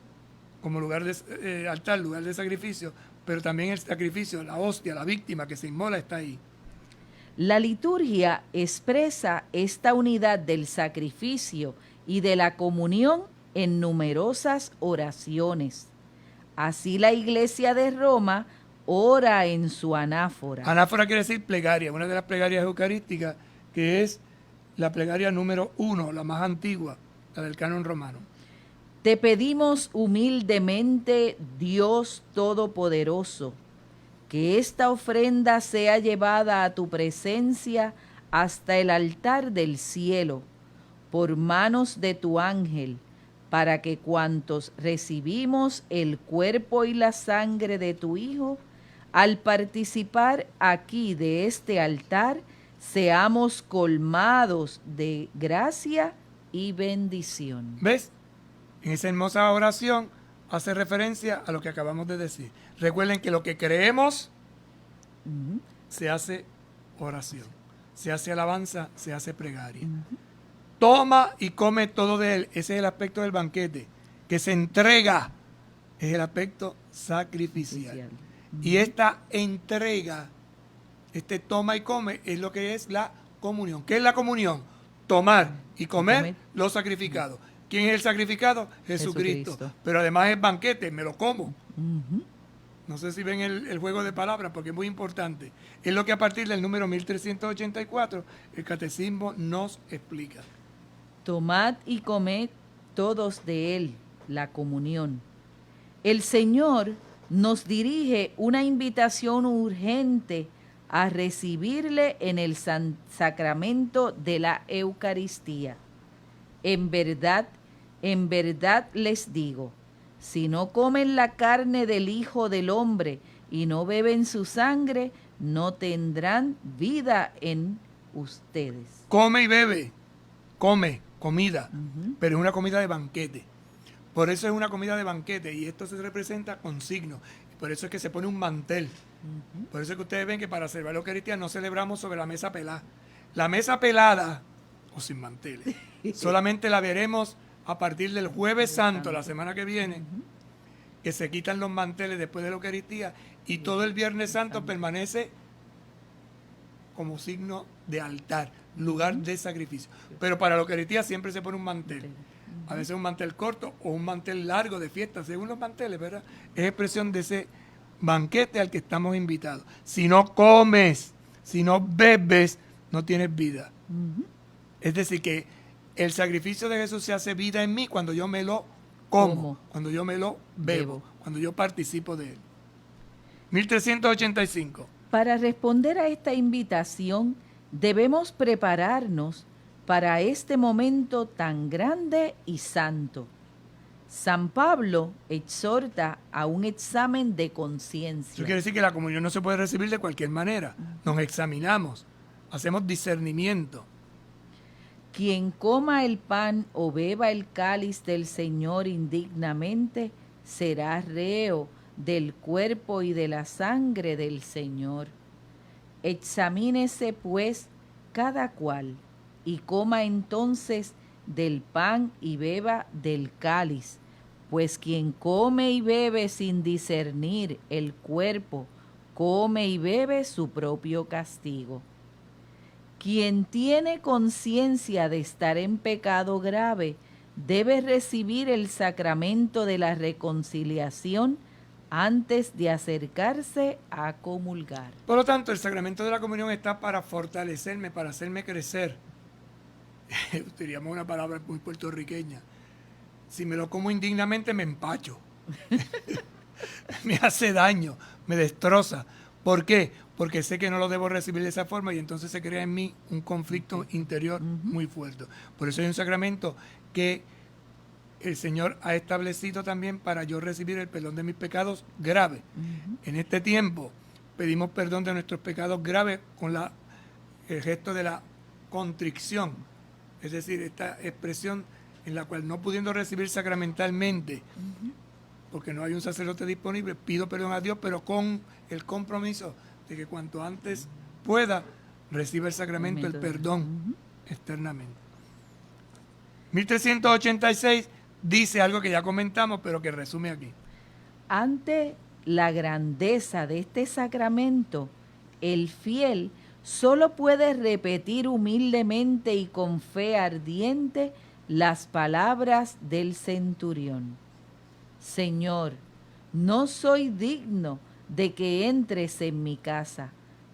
como lugar de altar, lugar de sacrificio, pero también el sacrificio, la hostia, la víctima que se inmola está ahí. La liturgia expresa esta unidad del sacrificio y de la comunión en numerosas oraciones. Así la Iglesia de Roma ora en su anáfora. Anáfora quiere decir plegaria, una de las plegarias eucarísticas, que es la plegaria número 1, la más antigua, la del canon romano. Te pedimos humildemente, Dios Todopoderoso, que esta ofrenda sea llevada a tu presencia hasta el altar del cielo, por manos de tu ángel, para que cuantos recibimos el cuerpo y la sangre de tu Hijo, al participar aquí de este altar, seamos colmados de gracia y bendición. ¿Ves? En esa hermosa oración hace referencia a lo que acabamos de decir. Recuerden que lo que creemos se hace oración, se hace alabanza, se hace plegaria. Toma y come todo de él. Ese es el aspecto del banquete, que se entrega. Es el aspecto sacrificial. Y esta entrega, este toma y come, es lo que es la comunión. ¿Qué es la comunión? Tomar y comer lo sacrificado. ¿Quién es el sacrificado? Jesucristo. Pero además es banquete, me lo como. No sé si ven el juego de palabras, porque es muy importante. Es lo que a partir del número 1384 el catecismo nos explica. Tomad y comed todos de él, la comunión. El Señor nos dirige una invitación urgente a recibirle en el sacramento de la Eucaristía. En verdad les digo, si no comen la carne del Hijo del Hombre y no beben su sangre, no tendrán vida en ustedes. Come y bebe, come, comida, pero es una comida de banquete. Por eso es una comida de banquete y esto se representa con signos. Por eso es que se pone un mantel. Por eso es que ustedes ven que para celebrar la Eucaristía no celebramos sobre la mesa pelada. La mesa pelada, o sin manteles, solamente la veremos a partir del Jueves Santo, la semana que viene, que se quitan los manteles después de la Eucaristía y todo el Viernes Santo permanece como signo de altar, lugar de sacrificio. Pero para la Eucaristía siempre se pone un mantel. A veces un mantel corto o un mantel largo de fiesta, según los manteles, ¿verdad? Es expresión de ese banquete al que estamos invitados. Si no comes, si no bebes, no tienes vida. Es decir, que el sacrificio de Jesús se hace vida en mí cuando yo me lo como, cuando yo me lo bebo, cuando yo participo de él. 1385. Para responder a esta invitación, debemos prepararnos para este momento tan grande y santo. San Pablo exhorta a un examen de conciencia. Eso quiere decir que la comunión no se puede recibir de cualquier manera. Nos examinamos, hacemos discernimiento. Quien coma el pan o beba el cáliz del Señor indignamente será reo del cuerpo y de la sangre del Señor. Examínese pues cada cual y coma entonces del pan y beba del cáliz, pues quien come y bebe sin discernir el cuerpo, come y bebe su propio castigo. Quien tiene conciencia de estar en pecado grave debe recibir el sacramento de la reconciliación antes de acercarse a comulgar. Por lo tanto, el sacramento de la comunión está para fortalecerme, para hacerme crecer. Utilizaríamos una palabra muy puertorriqueña. Si me lo como indignamente, me empacho. Me hace daño, me destroza. ¿Por qué? Porque sé que no lo debo recibir de esa forma y entonces se crea en mí un conflicto interior muy fuerte. Por eso hay un sacramento que el Señor ha establecido también para yo recibir el perdón de mis pecados graves. En este tiempo pedimos perdón de nuestros pecados graves con el gesto de la contrición, es decir, esta expresión en la cual no pudiendo recibir sacramentalmente, porque no hay un sacerdote disponible, pido perdón a Dios, pero con el compromiso de que cuanto antes pueda, reciba el sacramento, el perdón, externamente. 1386 dice algo que ya comentamos, pero que resume aquí. Ante la grandeza de este sacramento, el fiel solo puede repetir humildemente y con fe ardiente las palabras del centurión. Señor, no soy digno de que entres en mi casa,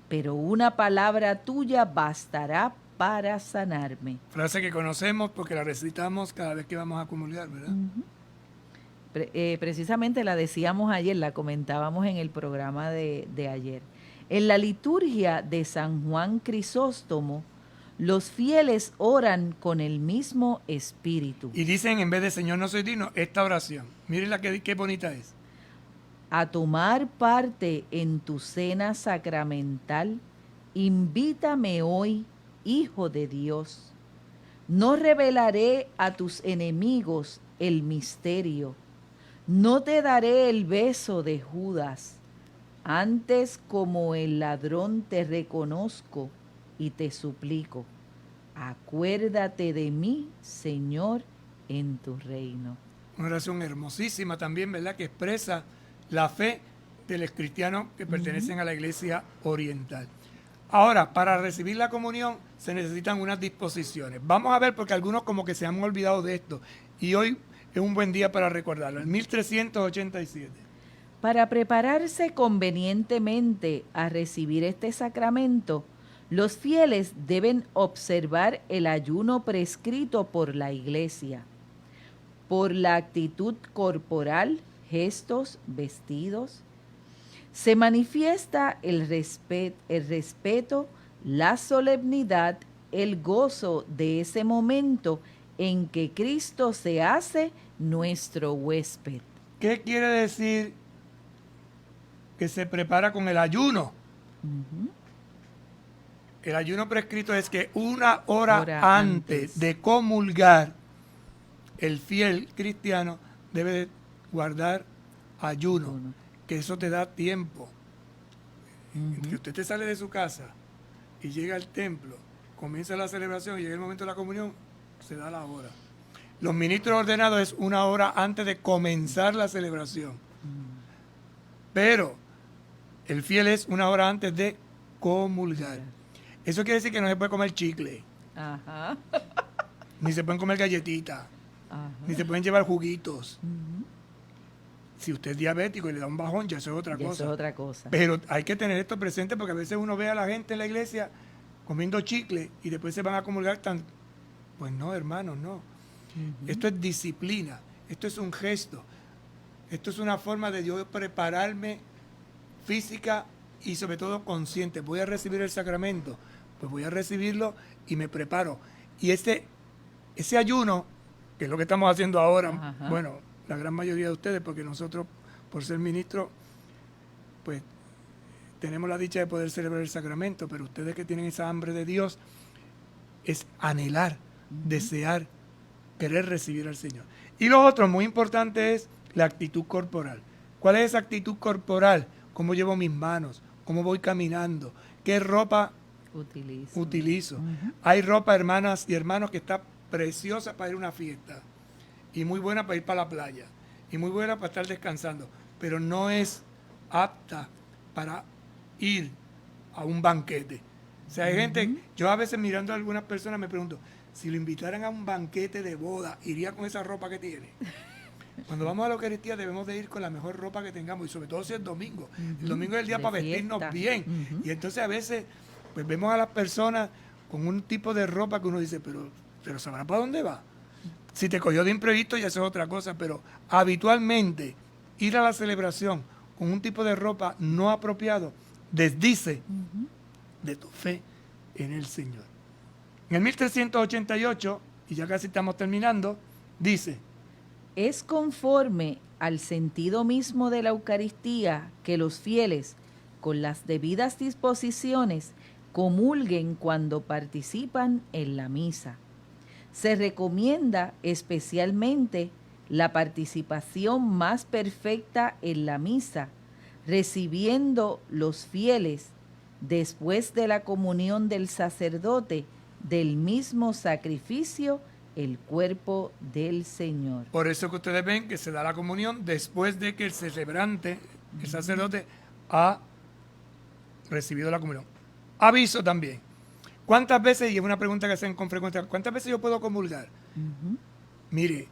pero una palabra tuya bastará para sanarme. Frase que conocemos porque la recitamos cada vez que vamos a comulgar, ¿verdad? Precisamente la decíamos ayer, la comentábamos en el programa de ayer. En la liturgia de San Juan Crisóstomo, los fieles oran con el mismo espíritu. Y dicen, en vez de Señor, no soy digno, esta oración. Miren qué bonita es. A tomar parte en tu cena sacramental, invítame hoy, Hijo de Dios. No revelaré a tus enemigos el misterio. No te daré el beso de Judas. Antes, como el ladrón, te reconozco y te suplico. Acuérdate de mí, Señor, en tu reino. Una oración hermosísima también, ¿verdad? Que expresa la fe de los cristianos que pertenecen a la Iglesia Oriental. Ahora, para recibir la comunión se necesitan unas disposiciones. Vamos a ver, porque algunos como que se han olvidado de esto. Y hoy es un buen día para recordarlo. En 1387. Para prepararse convenientemente a recibir este sacramento, los fieles deben observar el ayuno prescrito por la Iglesia. Por la actitud corporal, gestos, vestidos, se manifiesta el respeto, la solemnidad, el gozo de ese momento en que Cristo se hace nuestro huésped. ¿Qué quiere decir que se prepara con el ayuno? El ayuno prescrito es que una hora Hora antes antes. de comulgar, el fiel cristiano debe de guardar ayuno, Ayuno. que eso te da tiempo. Ujú. Que usted te sale de su casa y llega al templo, comienza la celebración y llega el momento de la comunión, se da la hora. Los ministros ordenados es una hora antes de comenzar la celebración. Pero el fiel es una hora antes de comulgar. Eso quiere decir que no se puede comer chicle, Ajá. ni se pueden comer galletitas, Ajá. ni se pueden llevar juguitos. Ujú. Si usted es diabético y le da un bajón, ya eso es otra Y eso cosa. es otra cosa. Pero hay que tener esto presente porque a veces uno ve a la gente en la iglesia comiendo chicle y después se van a comulgar tan... Pues no, hermanos, no. Ujú. Esto es disciplina, esto es un gesto, esto es una forma de yo prepararme física y sobre todo consciente. Voy a recibir el sacramento, pues voy a recibirlo y me preparo. Y ese ayuno, que es lo que estamos haciendo ahora, Ajá. bueno, la gran mayoría de ustedes, porque nosotros, por ser ministros, pues tenemos la dicha de poder celebrar el sacramento, pero ustedes que tienen esa hambre de Dios, es anhelar, desear, querer recibir al Señor. Y lo otro muy importante es la actitud corporal. ¿Cuál es esa actitud corporal? ¿Cómo llevo mis manos? ¿Cómo voy caminando? ¿Qué ropa utilizo? Ujú. Hay ropa, hermanas y hermanos, que está preciosa para ir a una fiesta y muy buena para ir para la playa y muy buena para estar descansando, pero no es apta para ir a un banquete. O sea, hay gente, yo a veces mirando a algunas personas me pregunto, si lo invitaran a un banquete de boda, ¿iría con esa ropa que tiene? Cuando vamos a la Eucaristía debemos de ir con la mejor ropa que tengamos y sobre todo si es domingo. El domingo es el día De para vestirnos fiesta. bien. Ujú. Y entonces a veces pues vemos a las personas con un tipo de ropa que uno dice, pero ¿sabrá para dónde va? Si te cogió de imprevisto ya eso es otra cosa, pero habitualmente ir a la celebración con un tipo de ropa no apropiado desdice de tu fe en el Señor. En el 1388, y ya casi estamos terminando, dice, Es conforme al sentido mismo de la Eucaristía que los fieles, con las debidas disposiciones, comulguen cuando participan en la misa. Se recomienda especialmente la participación más perfecta en la misa, recibiendo los fieles, después de la comunión del sacerdote, del mismo sacrificio, el cuerpo del Señor. por eso que ustedes ven que se da la comunión después de que el celebrante, el sacerdote, ha recibido la comunión. Aviso también. ¿Cuántas veces, y es una pregunta que hacen con frecuencia, cuántas veces yo puedo comulgar? Ujú. Mire,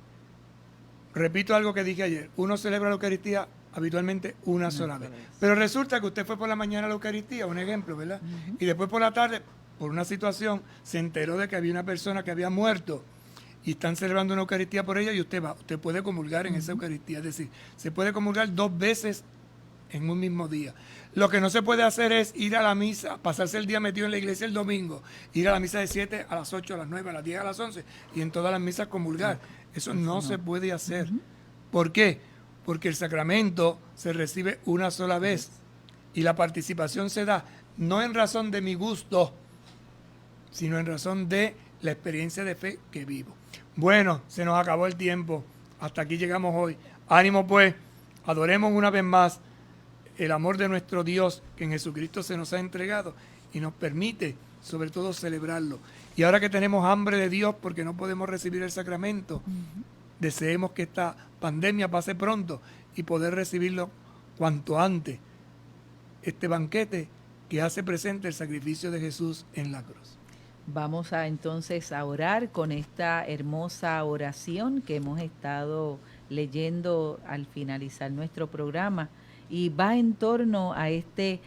repito algo que dije ayer, uno celebra la Eucaristía habitualmente una sola vez. Pero resulta que usted fue por la mañana a la Eucaristía, un ejemplo, ¿verdad? Y después por la tarde, por una situación, se enteró de que había una persona que había muerto y están celebrando una Eucaristía por ella y usted va, usted puede comulgar en esa Eucaristía. Es decir, se puede comulgar 2 veces en un mismo día. Lo que no se puede hacer es ir a la misa, pasarse el día metido en la iglesia el domingo, ir a la misa de 7 a las 8, a las 9, a las 10, a las 11 y en todas las misas comulgar. Eso no se puede hacer. ¿Por qué? Porque el sacramento se recibe una sola vez y la participación se da no en razón de mi gusto, sino en razón de la experiencia de fe que vivo. Bueno, se nos acabó el tiempo. Hasta aquí llegamos hoy. Ánimo pues, adoremos una vez más el amor de nuestro Dios que en Jesucristo se nos ha entregado y nos permite sobre todo celebrarlo. Y ahora que tenemos hambre de Dios porque no podemos recibir el sacramento, deseemos que esta pandemia pase pronto y poder recibirlo cuanto antes. Este banquete que hace presente el sacrificio de Jesús en la cruz. Vamos a entonces a orar con esta hermosa oración que hemos estado leyendo al finalizar nuestro programa y va en torno a este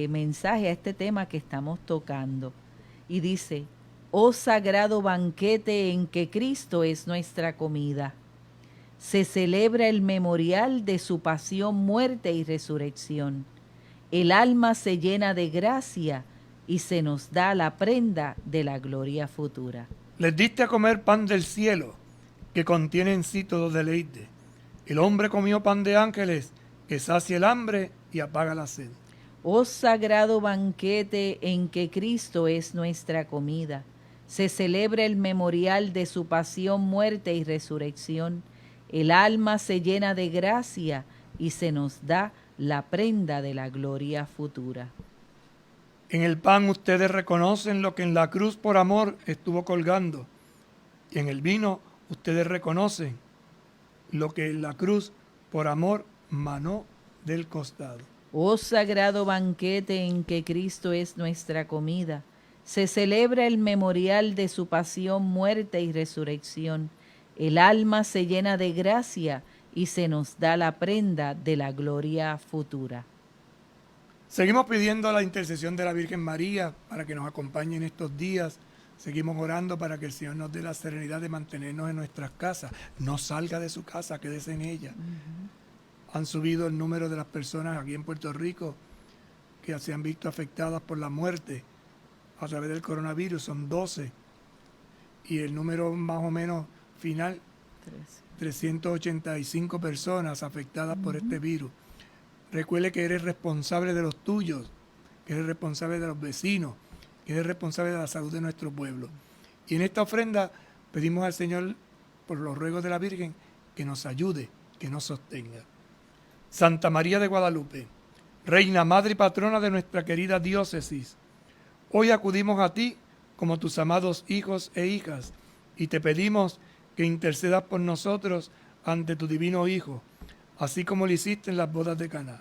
mensaje, a este tema que estamos tocando. Y dice, oh sagrado banquete en que Cristo es nuestra comida, se celebra el memorial de su pasión, muerte y resurrección. El alma se llena de gracia y se nos da la prenda de la gloria futura. Les diste a comer pan del cielo, que contiene en sí todo deleite. El hombre comió pan de ángeles, que sacia el hambre y apaga la sed. Oh sagrado banquete en que Cristo es nuestra comida, se celebra el memorial de su pasión, muerte y resurrección. El alma se llena de gracia y se nos da la prenda de la gloria futura. En el pan ustedes reconocen lo que en la cruz por amor estuvo colgando. Y en el vino ustedes reconocen lo que en la cruz por amor manó del costado. Oh sagrado banquete en que Cristo es nuestra comida, se celebra el memorial de su pasión, muerte y resurrección. El alma se llena de gracia y se nos da la prenda de la gloria futura. Seguimos pidiendo la intercesión de la Virgen María para que nos acompañe en estos días. Seguimos orando para que el Señor nos dé la serenidad de mantenernos en nuestras casas. No salga de su casa, quédese en ella. Han subido el número de las personas aquí en Puerto Rico que se han visto afectadas por la muerte a través del coronavirus. Son 12. Y el número más o menos final, 385 personas afectadas por este virus. Recuerde que eres responsable de los tuyos, que eres responsable de los vecinos, que eres responsable de la salud de nuestro pueblo. Y en esta ofrenda pedimos al Señor, por los ruegos de la Virgen, que nos ayude, que nos sostenga. Santa María de Guadalupe, Reina, Madre y Patrona de nuestra querida diócesis, hoy acudimos a ti como tus amados hijos e hijas y te pedimos que intercedas por nosotros ante tu divino Hijo, así como lo hiciste en las bodas de Caná.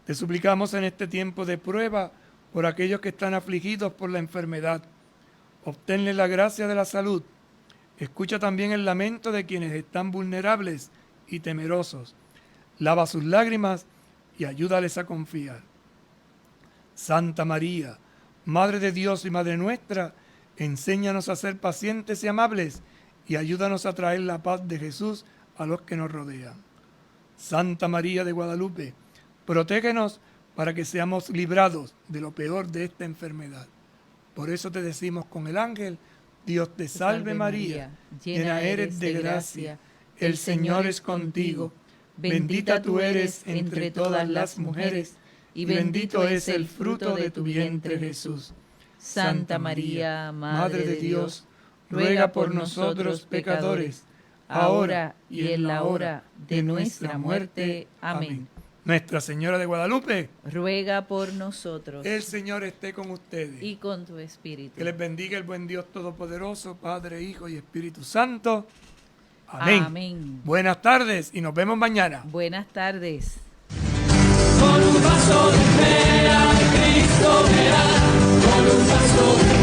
Te suplicamos en este tiempo de prueba por aquellos que están afligidos por la enfermedad. Obténle la gracia de la salud. Escucha también el lamento de quienes están vulnerables y temerosos. Lava sus lágrimas y ayúdales a confiar. Santa María, Madre de Dios y Madre nuestra, enséñanos a ser pacientes y amables y ayúdanos a traer la paz de Jesús a los que nos rodean. Santa María de Guadalupe, protégenos para que seamos librados de lo peor de esta enfermedad. Por eso te decimos con el ángel, Dios te salve María, llena eres de gracia, el Señor es contigo, bendita tú eres entre todas las mujeres, y bendito es el fruto de tu vientre Jesús. Santa María, Madre de Dios, ruega por nosotros pecadores, ahora y en la hora de nuestra muerte. Amén. Nuestra Señora de Guadalupe, ruega por nosotros. El Señor esté con ustedes. Y con tu espíritu. Que les bendiga el buen Dios Todopoderoso, Padre, Hijo y Espíritu Santo. Amén. Amén. Buenas tardes y nos vemos mañana. Buenas tardes. Con un paso de fe a Cristo verás, con un paso de fe.